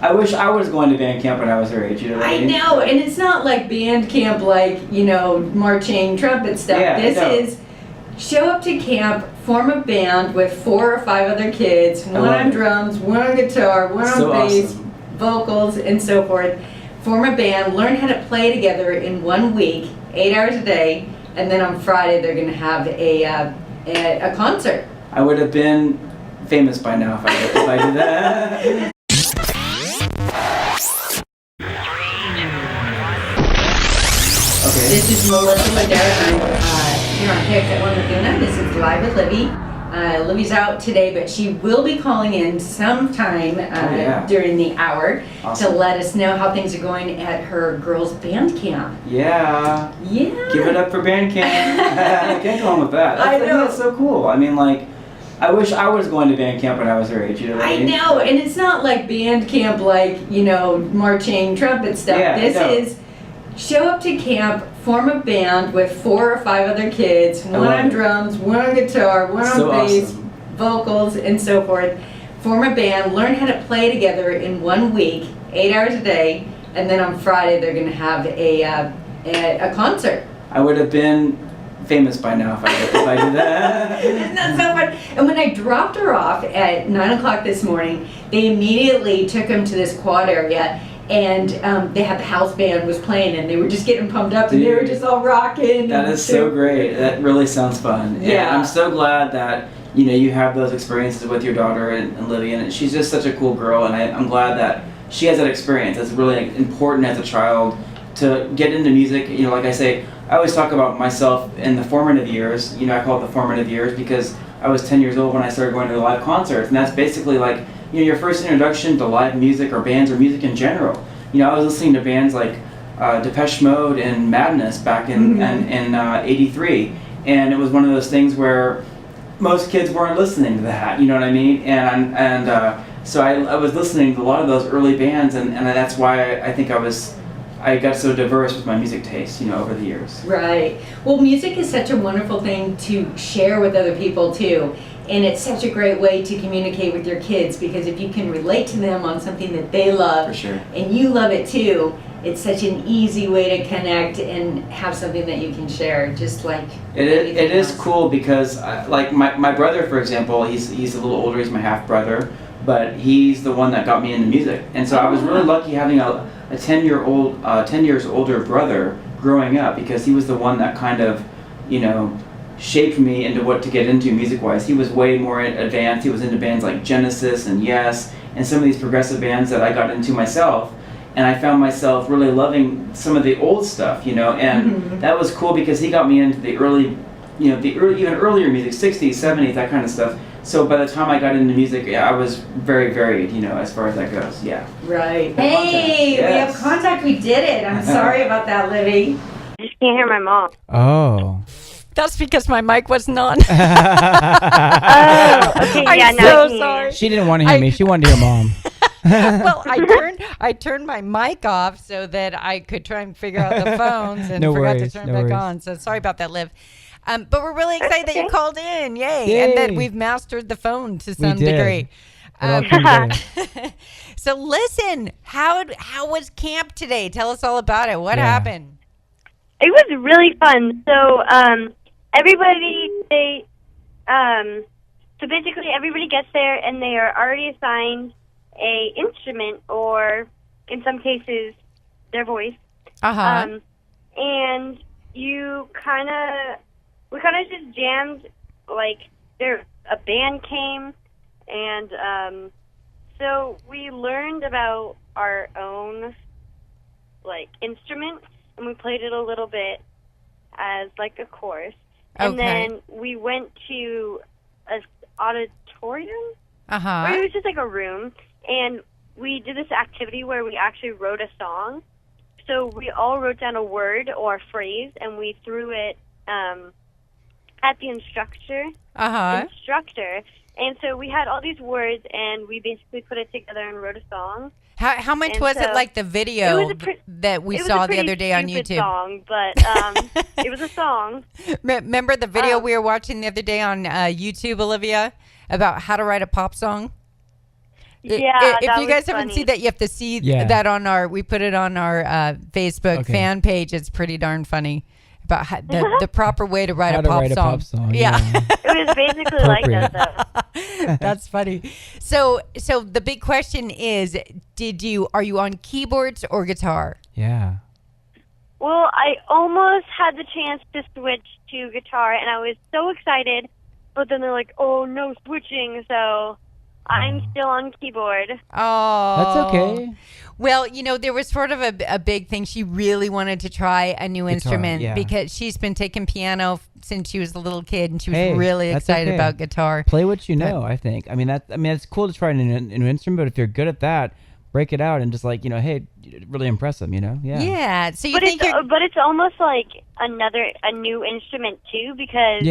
I wish I was going to band camp when I was her age. You know what I mean? I know, and it's not like band camp, like, marching trumpet stuff. Yeah, This is show up to camp, form a band with 4 or 5 other kids, one on drums, one on guitar, one on bass, vocals, and so forth. Form a band, learn how to play together in 1 week, 8 hours a day, and then on Friday they're going to have a concert. I would have been famous by now if I did that. Okay. This is Melissa Ladera. I'm here on Picks at 1 Laguna. This is Live with Livvey. Livvy's out today, but she will be calling in sometime during the hour to let us know how things are going at her girls' band camp. Yeah. Give it up for band camp. I can't go on with that. I know. That's so cool. I mean, like, I wish I was going to band camp when I was her age. You know what I mean? I know, and it's not like band camp, like, marching trumpet stuff. Yeah, this is show up to camp, form a band with 4 or 5 other kids, one on drums, one on guitar, one on bass, vocals, and so forth. Form a band, learn how to play together in 1 week, 8 hours a day, and then on Friday they're going to have a concert. I would have been famous by now if I did that. Isn't that so fun? And when I dropped her off at 9 o'clock this morning, they immediately took them to this quad area. And they had the house band was playing, and they were just getting pumped up, and they were just all rocking. That is so great. That really sounds fun. Yeah, and I'm so glad that you have those experiences with your daughter and Livvey, and she's just such a cool girl, and I'm glad that she has that experience. It's really important as a child to get into music. Like I say, I always talk about myself in the formative years. I call it the formative years because I was 10 years old when I started going to live concerts, and that's basically like your first introduction to live music or bands or music in general. I was listening to bands like Depeche Mode and Madness back in '83, and it was one of those things where most kids weren't listening to that. You know what I mean? And so I was listening to a lot of those early bands, and that's why I think I got so diverse with my music taste, over the years. Right. Well, music is such a wonderful thing to share with other people too. And it's such a great way to communicate with your kids, because if you can relate to them on something that they love, for sure, and you love it too, it's such an easy way to connect and have something that you can share, just like it is cool because like my brother, for example, he's a little older, he's my half brother, but he's the one that got me into music. And so I was really lucky having a 10 years older brother growing up, because he was the one that kind of shaped me into what to get into music-wise. He was way more advanced. He was into bands like Genesis and Yes, and some of these progressive bands that I got into myself. And I found myself really loving some of the old stuff, and that was cool because he got me into the early, even earlier music, 60s, 70s, that kind of stuff. So by the time I got into music, I was very varied, as far as that goes. Yeah. Right. Hey, we have contact. We did it. I'm sorry about that, Livvey. I just can't hear my mom. Oh. That's because my mic wasn't on. Oh, okay, yeah, I'm so sorry. She didn't want to hear me. She wanted to hear Mom. Well, I turned my mic off so that I could try and figure out the phones and forgot to turn it back on. So sorry about that, Liv. But we're really excited that you called in. Yay. And that we've mastered the phone to some degree. So listen, how was camp today? Tell us all about it. What happened? It was really fun. So everybody, so basically everybody gets there and they are already assigned a instrument, or in some cases their voice. And we kind of just jammed, like a band came, and so we learned about our own instruments, and we played it a little bit as a course. And then we went to an auditorium. Or it was just a room, and we did this activity where we actually wrote a song. So we all wrote down a word or a phrase, and we threw it at the instructor. And so we had all these words, and we basically put it together and wrote a song. How much was it like the video that we saw the other day on YouTube? It was a pretty stupid song, but it was a song. Remember the video we were watching the other day on YouTube, Olivia, about how to write a pop song? Yeah, if you guys funny. haven't seen that, you have to see that we put it on our Facebook fan page. It's pretty darn funny about the proper way to write a pop song. Yeah. It was basically like that, though. That's funny. So the big question is, are you on keyboards or guitar? Yeah. Well, I almost had the chance to switch to guitar, and I was so excited, but then they're like, oh, no switching, so I'm still on keyboard. Oh. That's okay. Well, there was sort of a big thing. She really wanted to try a new instrument because she's been taking piano since she was a little kid, and she was really excited about guitar. Play what you know, I think. I mean, it's cool to try a new instrument, but if you're good at that, break it out and just hey, really impress them, Yeah. Yeah. So but it's almost like a new instrument too, because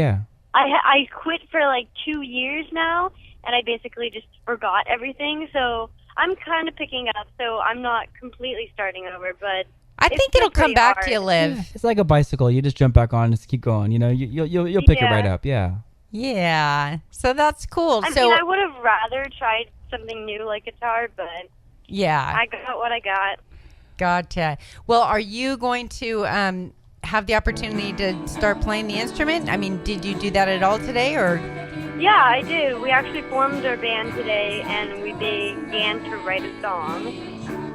I quit for 2 years now, and I basically just forgot everything. So I'm kind of picking up, so I'm not completely starting over, but I think it'll come back to you, Liv. Yeah, it's like a bicycle. You just jump back on and just keep going. You'll pick it right up. Yeah. Yeah. So that's cool. I mean, I would have rather tried something new like guitar, but I got what I got. Gotcha. Well, are you going to have the opportunity to start playing the instrument? I mean, did you do that at all today, or? Yeah, I did. We actually formed our band today, and we began to write a song.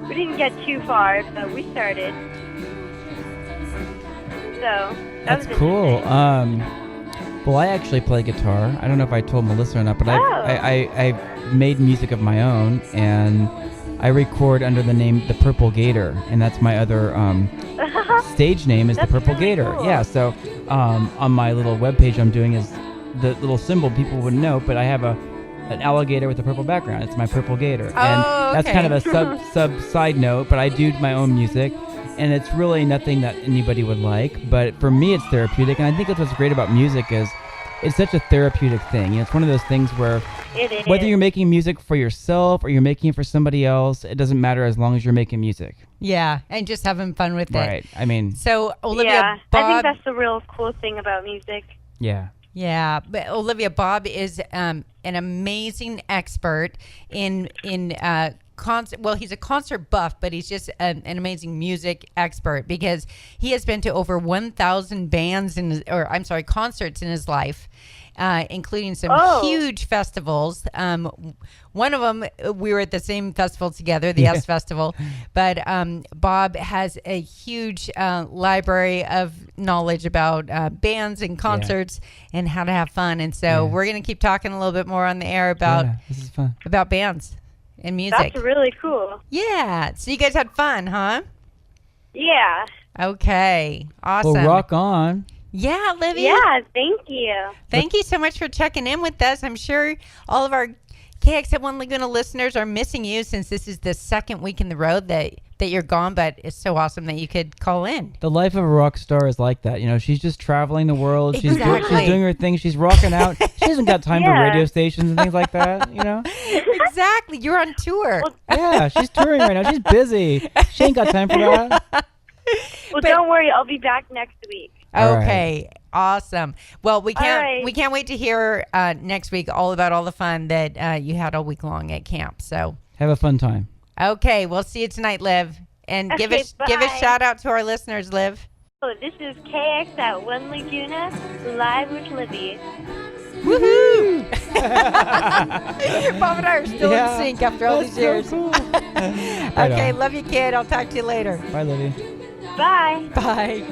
We didn't get too far, but we started. So that's cool. Well, I actually play guitar. I don't know if I told Melissa or not, but I made music of my own, and I record under the name The Purple Gator, and that's my other stage name is The Purple Gator. Cool. Yeah, so on my little webpage I'm doing is the little symbol people wouldn't know, but I have an alligator with a purple background. It's my Purple Gator. And that's kind of a sub side note, but I do my own music, and it's really nothing that anybody would like, but for me it's therapeutic, and I think that's what's great about music is it's such a therapeutic thing. It's one of those things where whether you're making music for yourself or you're making it for somebody else, it doesn't matter as long as you're making music. Yeah, and just having fun with it. Right. I mean. So, Olivia, Bob, I think that's the real cool thing about music. Yeah. Yeah, but Olivia, Bob is an amazing expert in concert. Well, he's a concert buff, but he's just an amazing music expert because he has been to over 1,000 concerts in his life, including some huge festivals. One of them, we were at the same festival together, the S Festival, but Bob has a huge library of knowledge about bands and concerts and how to have fun. And so we're going to keep talking a little bit more on the air about this is fun. About bands and music. That's really cool. Yeah. So you guys had fun, huh? Yeah. Okay. Awesome. Well, rock on. Yeah, Livvey. Yeah, thank you. Thank you so much for checking in with us. I'm sure all of our KXL1 Laguna listeners are missing you since this is the second week in the road that you're gone, but it's so awesome that you could call in. The life of a rock star is like that. She's just traveling the world. Exactly. She's doing her thing. She's rocking out. She hasn't got time for radio stations and things like that, Exactly. You're on tour. Yeah, she's touring right now. She's busy. She ain't got time for that. Well, don't worry. I'll be back next week. Okay. Right. Awesome. Well, we can't wait to hear next week all about all the fun that you had all week long at camp. So have a fun time. Okay, we'll see you tonight, Liv. And give a shout out to our listeners, Liv. Oh, this is KXL1 Laguna live with Livvey. Woohoo! Bob and I are still in sync after all these years. So cool. Okay, love you, kid. I'll talk to you later. Bye, Livvey. Bye. Bye.